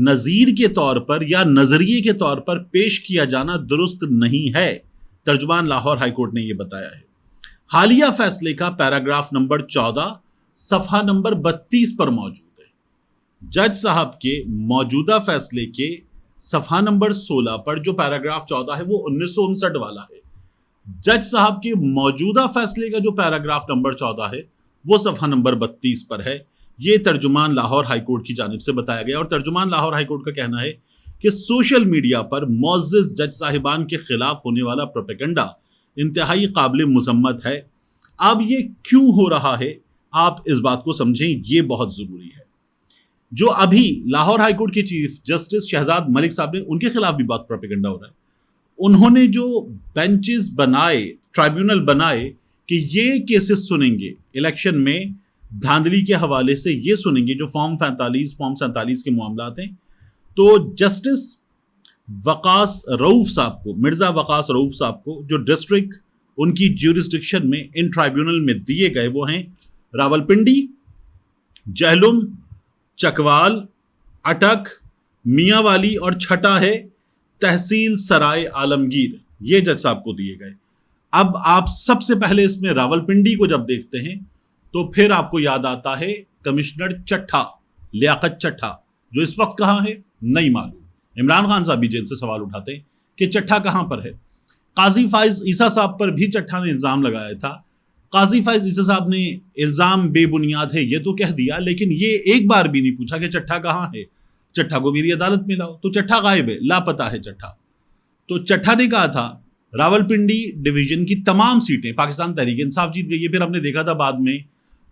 نظیر کے طور پر یا نظریے کے طور پر پیش کیا جانا درست نہیں ہے، ترجمان لاہور ہائی کورٹ نے یہ بتایا ہے۔ حالیہ فیصلے کا پیراگراف نمبر 14 صفحہ نمبر 32 پر موجود ہے۔ جج صاحب کے موجودہ فیصلے کے صفحہ نمبر 16 پر جو پیراگراف 14 ہے وہ 1959 والا ہے۔ جج صاحب کے موجودہ فیصلے کا جو پیراگراف نمبر 14 ہے وہ صفحہ نمبر 32 پر ہے۔ یہ ترجمان لاہور ہائی کورٹ کی جانب سے بتایا گیا، اور ترجمان لاہور ہائی کورٹ کا کہنا ہے کہ سوشل میڈیا پر معزز جج صاحبان کے خلاف ہونے والا پروپیگنڈا انتہائی قابل مذمت ہے۔ اب یہ کیوں ہو رہا ہے آپ اس بات کو سمجھیں، یہ بہت ضروری ہے۔ جو ابھی لاہور ہائی کورٹ کے چیف جسٹس شہزاد ملک صاحب نے، ان کے خلاف بھی بہت پروپیگنڈا ہو رہا ہے۔ انہوں نے جو بینچز بنائے، ٹرائیبیونل بنائے کہ یہ کیسز سنیں گے الیکشن میں دھاندلی کے حوالے سے، یہ سنیں گے جو فارم 45 فارم 47 کے معاملات ہیں، تو جسٹس وقاص رؤوف صاحب کو، مرزا وقاص رؤوف صاحب کو جو ڈسٹرکٹ ان کی جیورسڈکشن میں ان ٹرائیبیونل میں دیے گئے وہ ہیں راولپنڈی، جہلم، چکوال، اٹک، میاں والی، اور چھٹا ہے تحصیل سرائے عالمگیر، یہ جج صاحب کو دیے گئے۔ اب آپ سب سے پہلے اس میں راولپنڈی کو جب دیکھتے ہیں تو پھر آپ کو یاد آتا ہے کمشنر چٹھا، لیاقت چٹھا، جو اس وقت کہاں ہے نہیں معلوم۔ عمران خان صاحب بھی جیل سے سوال اٹھاتے ہیں کہ چٹھا کہاں پر ہے۔ قاضی فائز عیسیٰ صاحب پر بھی چٹھا نے الزام لگایا تھا۔ قاضی فائز عیسیٰ صاحب نے الزام بے بنیاد ہے یہ تو کہہ دیا، لیکن یہ ایک بار بھی نہیں پوچھا کہ چٹھا کہاں ہے، چٹھا کو میری عدالت میں لاؤ۔ تو چٹھا غائب ہے، لاپتہ ہے چٹھا۔ تو چٹھا نے کہا تھا راولپنڈی ڈویژن کی تمام سیٹیں پاکستان تحریک انصاف جیت گئی ہے۔ پھر ہم نے دیکھا تھا بعد میں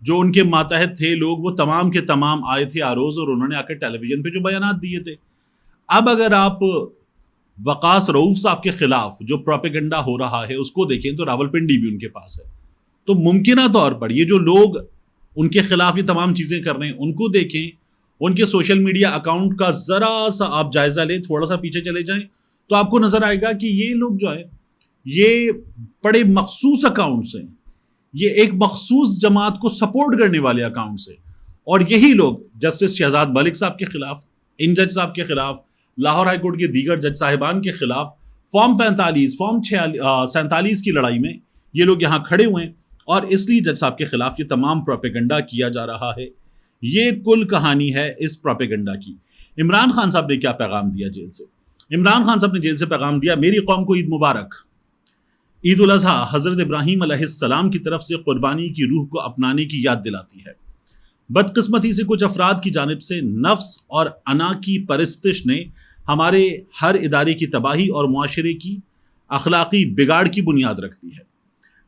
جو ان کے ماتحت تھے لوگ، وہ تمام کے تمام آئے تھے آروز، اور انہوں نے آ کے ٹیلی ویژن پہ جو بیانات دیے تھے۔ اب اگر آپ وقاص رؤوف صاحب کے خلاف جو پروپیگنڈا ہو رہا ہے اس کو دیکھیں تو راولپنڈی بھی ان کے پاس ہے۔ تو ممکنہ طور پر یہ جو لوگ ان کے خلاف یہ تمام چیزیں کر رہے ہیں ان کو دیکھیں، ان کے سوشل میڈیا اکاؤنٹ کا ذرا سا آپ جائزہ لیں، تھوڑا سا پیچھے چلے جائیں تو آپ کو نظر آئے گا کہ یہ لوگ جو ہے یہ بڑے مخصوص اکاؤنٹس ہیں، یہ ایک مخصوص جماعت کو سپورٹ کرنے والے اکاؤنٹس ہیں، اور یہی لوگ جسٹس شہزاد ملک صاحب کے خلاف، ان جج صاحب کے خلاف، لاہور ہائی کورٹ کے دیگر جج صاحبان کے خلاف فارم 45 فارم 47 کی لڑائی میں یہ لوگ یہاں کھڑے ہوئے ہیں، اور اس لیے جج صاحب کے خلاف یہ تمام پروپیگنڈا کیا جا رہا ہے۔ یہ کل کہانی ہے اس پروپیگنڈا کی۔ عمران خان صاحب نے کیا پیغام دیا جیل سے؟ عمران خان صاحب نے جیل سے پیغام دیا، میری قوم کو عید مبارک۔ عید الاضحیٰ حضرت ابراہیم علیہ السلام کی طرف سے قربانی کی روح کو اپنانے کی یاد دلاتی ہے۔ بدقسمتی سے کچھ افراد کی جانب سے نفس اور انا کی پرستش نے ہمارے ہر ادارے کی تباہی اور معاشرے کی اخلاقی بگاڑ کی بنیاد رکھ دی ہے۔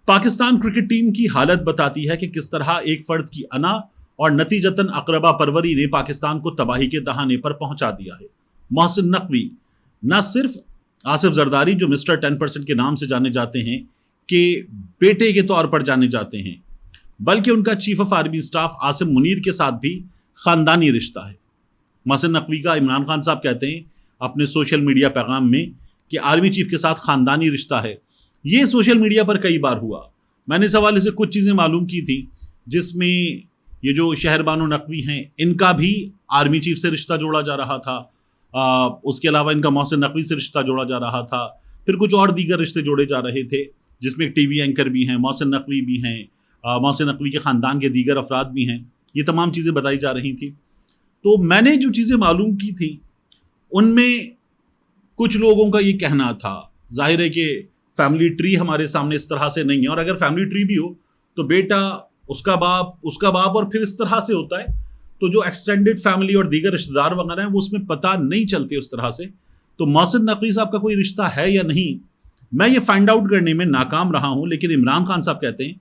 پاکستان کرکٹ ٹیم کی حالت بتاتی ہے کہ کس طرح ایک فرد کی انا اور نتیجتاً اقربا پروری نے پاکستان کو تباہی کے دہانے پر پہنچا دیا ہے۔ محسن نقوی نہ صرف آصف زرداری جو مسٹر 10% کے نام سے جانے جاتے ہیں کہ بیٹے کے طور پر جانے جاتے ہیں، بلکہ ان کا chief of army staff Asim Munir کے ساتھ بھی خاندانی رشتہ ہے۔ محسن نقوی کا عمران خان صاحب کہتے ہیں اپنے سوشل میڈیا پیغام میں کہ آرمی چیف کے ساتھ خاندانی رشتہ ہے۔ یہ سوشل میڈیا پر کئی بار ہوا۔ میں نے اس حوالے سے کچھ چیزیں معلوم کی تھیں جس میں یہ جو شہر بانو نقوی ہیں ان کا بھی آرمی چیف سے رشتہ جوڑا جا رہا تھا، اس کے علاوہ ان کا محسن نقوی سے رشتہ جوڑا جا رہا تھا، پھر کچھ اور دیگر رشتے جوڑے جا رہے تھے جس میں ایک ٹی وی اینکر بھی ہیں، محسن نقوی بھی ہیں، محسن نقوی کے خاندان کے دیگر افراد بھی ہیں، یہ تمام چیزیں بتائی جا رہی تھیں۔ تو میں نے جو چیزیں معلوم کی تھیں ان میں کچھ لوگوں کا یہ کہنا تھا، ظاہر ہے کہ فیملی ٹری ہمارے سامنے اس طرح سے نہیں ہے، اور اگر فیملی ٹری بھی ہو تو بیٹا، اس کا باپ اور پھر اس طرح سے ہوتا ہے، تو جو ایکسٹینڈڈ فیملی اور دیگر رشتہ دار وغیرہ ہیں وہ اس میں پتہ نہیں چلتے اس طرح سے۔ تو محسن نقوی صاحب کا کوئی رشتہ ہے یا نہیں، میں یہ فائنڈ آؤٹ کرنے میں ناکام رہا ہوں، لیکن عمران خان صاحب کہتے ہیں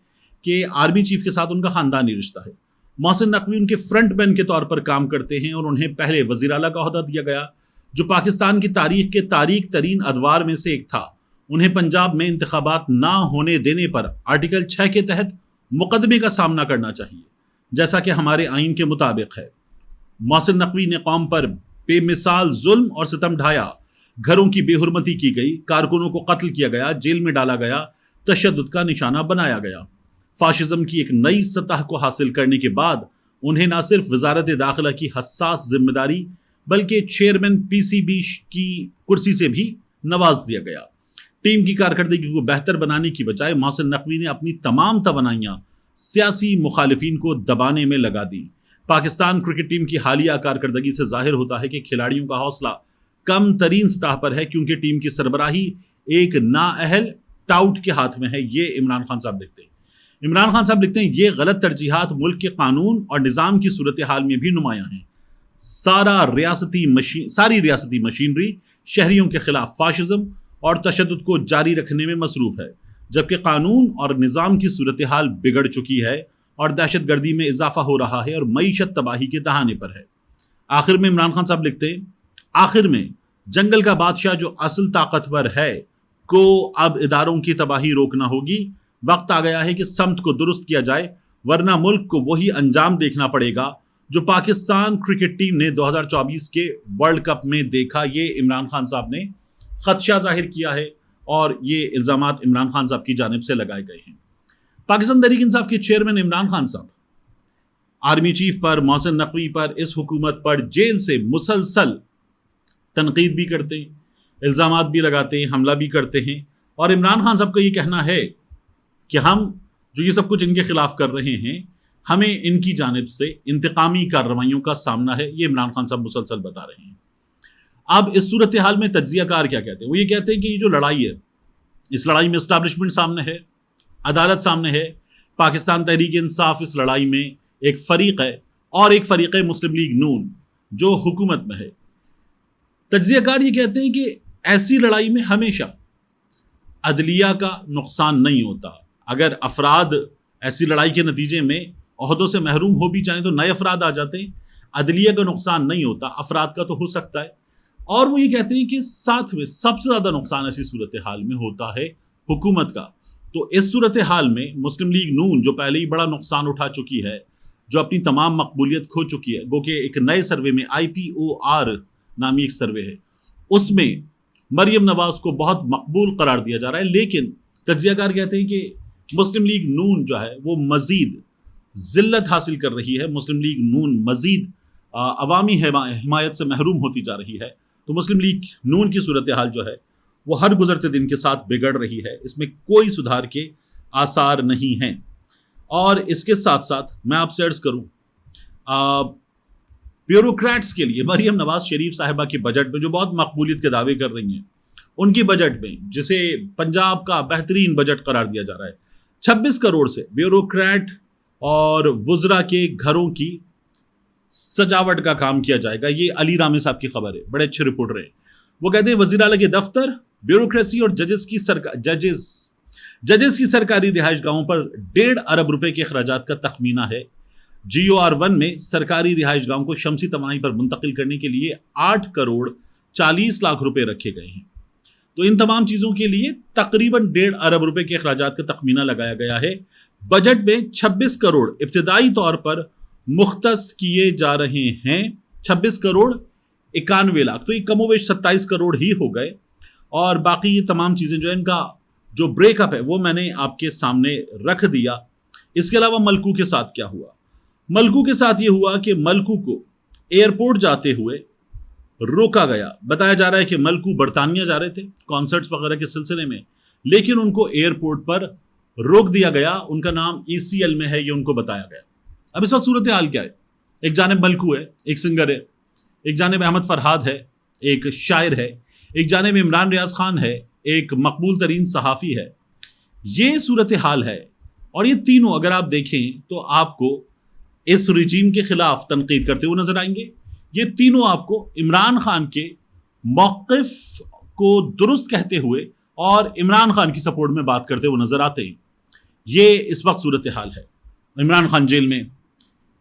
کہ آرمی چیف کے ساتھ ان کا خاندانی رشتہ ہے۔ محسن نقوی ان کے فرنٹ مین کے طور پر کام کرتے ہیں، اور انہیں پہلے وزیر اعلیٰ کا عہدہ دیا گیا جو پاکستان کی تاریخ کے تاریک ترین ادوار میں سے ایک تھا۔ انہیں پنجاب میں انتخابات نہ ہونے دینے پر آرٹیکل 6 کے تحت مقدمے کا سامنا کرنا چاہیے، جیسا کہ ہمارے آئین کے مطابق ہے۔ محسن نقوی نے قوم پر بے مثال ظلم اور ستم ڈھایا، گھروں کی بے حرمتی کی گئی، کارکنوں کو قتل کیا گیا، جیل میں ڈالا گیا، تشدد کا نشانہ بنایا گیا۔ فاشزم کی ایک نئی سطح کو حاصل کرنے کے بعد انہیں نہ صرف وزارت داخلہ کی حساس ذمہ داری بلکہ چیئرمین پی سی بی کی کرسی سے بھی نواز دیا گیا۔ ٹیم کی کارکردگی کو بہتر بنانے کی بجائے محسن نقوی نے اپنی تمام توانائیاں سیاسی مخالفین کو دبانے میں لگا دی۔ پاکستان کرکٹ ٹیم کی حالیہ کارکردگی سے ظاہر ہوتا ہے کہ کھلاڑیوں کا حوصلہ کم ترین سطح پر ہے، کیونکہ ٹیم کی سربراہی ایک نااہل ٹاؤٹ کے ہاتھ میں ہے، یہ عمران خان صاحب لکھتے ہیں۔ عمران خان صاحب لکھتے ہیں یہ غلط ترجیحات ملک کے قانون اور نظام کی صورتحال میں بھی نمایاں ہیں۔ ساری ریاستی مشینری شہریوں کے خلاف فاشزم اور تشدد کو جاری رکھنے میں مصروف ہے، جبکہ قانون اور نظام کی صورتحال بگڑ چکی ہے اور دہشت گردی میں اضافہ ہو رہا ہے اور معیشت تباہی کے دہانے پر ہے۔ آخر میں عمران خان صاحب لکھتے ہیں، آخر میں جنگل کا بادشاہ جو اصل طاقتور ہے کو اب اداروں کی تباہی روکنا ہوگی۔ وقت آ گیا ہے کہ سمت کو درست کیا جائے، ورنہ ملک کو وہی انجام دیکھنا پڑے گا جو پاکستان کرکٹ ٹیم نے 2024 کے ورلڈ کپ میں دیکھا۔ یہ عمران خان صاحب نے خدشہ ظاہر کیا ہے اور یہ الزامات عمران خان صاحب کی جانب سے لگائے گئے ہیں۔ پاکستان تحریک انصاف کے چیئرمین عمران خان صاحب آرمی چیف پر، محسن نقوی پر، اس حکومت پر جیل سے مسلسل تنقید بھی کرتے ہیں، الزامات بھی لگاتے ہیں، حملہ بھی کرتے ہیں، اور عمران خان صاحب کا یہ کہنا ہے کہ ہم جو یہ سب کچھ ان کے خلاف کر رہے ہیں، ہمیں ان کی جانب سے انتقامی کارروائیوں کا سامنا ہے، یہ عمران خان صاحب مسلسل بتا رہے ہیں۔ اب اس صورتحال میں تجزیہ کار کیا کہتے ہیں؟ وہ یہ کہتے ہیں کہ یہ جو لڑائی ہے، اس لڑائی میں اسٹیبلشمنٹ سامنے ہے، عدالت سامنے ہے، پاکستان تحریک انصاف اس لڑائی میں ایک فریق ہے، اور ایک فریق ہے مسلم لیگ نون جو حکومت میں ہے۔ تجزیہ کار یہ کہتے ہیں کہ ایسی لڑائی میں ہمیشہ عدلیہ کا نقصان نہیں ہوتا۔ اگر افراد ایسی لڑائی کے نتیجے میں عہدوں سے محروم ہو بھی جائیں تو نئے افراد آ جاتے ہیں، عدلیہ کا نقصان نہیں ہوتا، افراد کا تو ہو سکتا ہے۔ اور وہ یہ کہتے ہیں کہ ساتھ میں سب سے زیادہ نقصان ایسی صورتحال میں ہوتا ہے حکومت کا۔ تو اس صورتحال میں مسلم لیگ نون جو پہلے ہی بڑا نقصان اٹھا چکی ہے، جو اپنی تمام مقبولیت کھو چکی ہے، گو کہ ایک نئے سروے میں IPOR نامی ایک سروے ہے، اس میں مریم نواز کو بہت مقبول قرار دیا جا رہا ہے، لیکن تجزیہ کار کہتے ہیں کہ مسلم لیگ نون جو ہے وہ مزید ذلت حاصل کر رہی ہے، مسلم لیگ نون مزید عوامی حمایت سے محروم ہوتی جا رہی ہے۔ تو مسلم لیگ نون کی صورتحال جو ہے وہ ہر گزرتے دن کے ساتھ بگڑ رہی ہے، اس میں کوئی سدھار کے آثار نہیں ہیں۔ اور اس کے ساتھ ساتھ میں آپ سے عرض کروں، بیوروکریٹس کے لیے مریم نواز شریف صاحبہ کے بجٹ میں جو بہت مقبولیت کے دعوے کر رہی ہیں، ان کی بجٹ میں جسے پنجاب کا بہترین بجٹ قرار دیا جا رہا ہے، 26 کروڑ سے بیوروکریٹ اور وزراء کے گھروں کی سجاوٹ کا کام کیا جائے گا۔ یہ علی رامے صاحب کی خبر ہے، بڑے اچھے رپورٹر ہیں۔ وہ کہتے ہیں وزیر اعلیٰ کے دفتر، بیوروکریسی اور ججز کی سرکاری رہائش گاہوں پر 1.5 ارب روپے کے اخراجات کا تخمینہ ہے۔ GOR1 میں سرکاری رہائش گاہوں کو شمسی توانائی پر منتقل کرنے کے لیے 8 کروڑ 40 لاکھ روپے رکھے گئے ہیں۔ تو ان تمام چیزوں کے لیے تقریباً 1.5 ارب روپے کے اخراجات کا تخمینہ لگایا گیا ہے۔ بجٹ میں 26 کروڑ ابتدائی طور پر مختص کیے جا رہے ہیں، 26 کروڑ 91 لاکھ، تو یہ کم و بیش 27 کروڑ ہی ہو گئے، اور باقی یہ تمام چیزیں جو ہے ان کا جو بریک اپ ہے وہ میں نے آپ کے سامنے رکھ دیا۔ اس کے علاوہ ملکو کے ساتھ کیا ہوا؟ ملکو کے ساتھ یہ ہوا کہ ملکو کو ایئرپورٹ جاتے ہوئے روکا گیا۔ بتایا جا رہا ہے کہ ملکو برطانیہ جا رہے تھے کانسرٹس وغیرہ کے سلسلے میں، لیکن ان کو ایئرپورٹ پر روک دیا گیا۔ ان کا نام ECL میں ہے، یہ ان کو بتایا گیا۔ اب اس وقت صورتحال کیا ہے؟ ایک جانب ملکو ہے، ایک سنگر ہے، ایک جانب احمد فرحاد ہے، ایک شاعر ہے، ایک جانب عمران ریاض خان ہے، ایک مقبول ترین صحافی ہے۔ یہ صورتحال ہے، اور یہ تینوں اگر آپ دیکھیں تو آپ کو اس رجیم کے خلاف تنقید کرتے ہوئے نظر آئیں گے۔ یہ تینوں آپ کو عمران خان کے موقف کو درست کہتے ہوئے اور عمران خان کی سپورٹ میں بات کرتے ہوئے نظر آتے ہیں۔ یہ اس وقت صورتحال ہے۔ عمران خان جیل میں،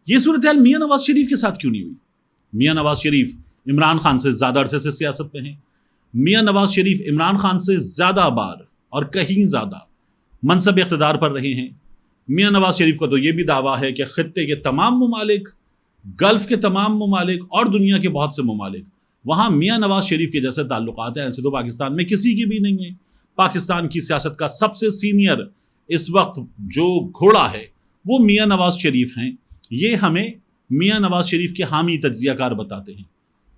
یہ صورتحال میاں نواز شریف کے ساتھ کیوں نہیں ہوئی؟ میاں نواز شریف عمران خان سے زیادہ عرصے سے سیاست میں ہیں، میاں نواز شریف عمران خان سے زیادہ بار اور کہیں زیادہ منصب اقتدار پر رہے ہیں۔ میاں نواز شریف کا تو یہ بھی دعویٰ ہے کہ خطے کے تمام ممالک، گلف کے تمام ممالک اور دنیا کے بہت سے ممالک، وہاں میاں نواز شریف کے جیسے تعلقات ہیں، ایسے تو پاکستان میں کسی کی بھی نہیں ہیں۔ پاکستان کی سیاست کا سب سے سینئر اس وقت جو گھوڑا ہے وہ میاں نواز شریف ہیں۔ یہ ہمیں میاں نواز شریف کے حامی تجزیہ کار بتاتے ہیں۔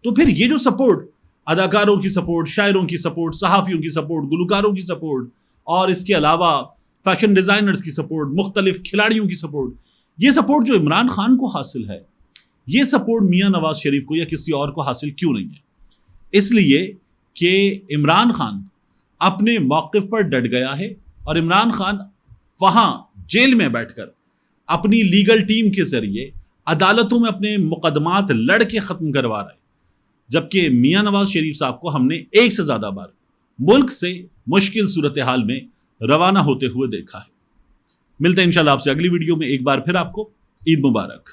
تو پھر یہ جو سپورٹ، اداکاروں کی سپورٹ، شاعروں کی سپورٹ، صحافیوں کی سپورٹ، گلوکاروں کی سپورٹ، اور اس کے علاوہ فیشن ڈیزائنرز کی سپورٹ، مختلف کھلاڑیوں کی سپورٹ، یہ سپورٹ جو عمران خان کو حاصل ہے، یہ سپورٹ میاں نواز شریف کو یا کسی اور کو حاصل کیوں نہیں ہے؟ اس لیے کہ عمران خان اپنے موقف پر ڈٹ گیا ہے، اور عمران خان وہاں جیل میں بیٹھ کر اپنی لیگل ٹیم کے ذریعے عدالتوں میں اپنے مقدمات لڑ کے ختم کروا رہا ہے، جبکہ میاں نواز شریف صاحب کو ہم نے ایک سے زیادہ بار ملک سے مشکل صورتحال میں روانہ ہوتے ہوئے دیکھا ہے۔ ملتے ہیں انشاءاللہ آپ سے اگلی ویڈیو میں، ایک بار پھر آپ کو عید مبارک۔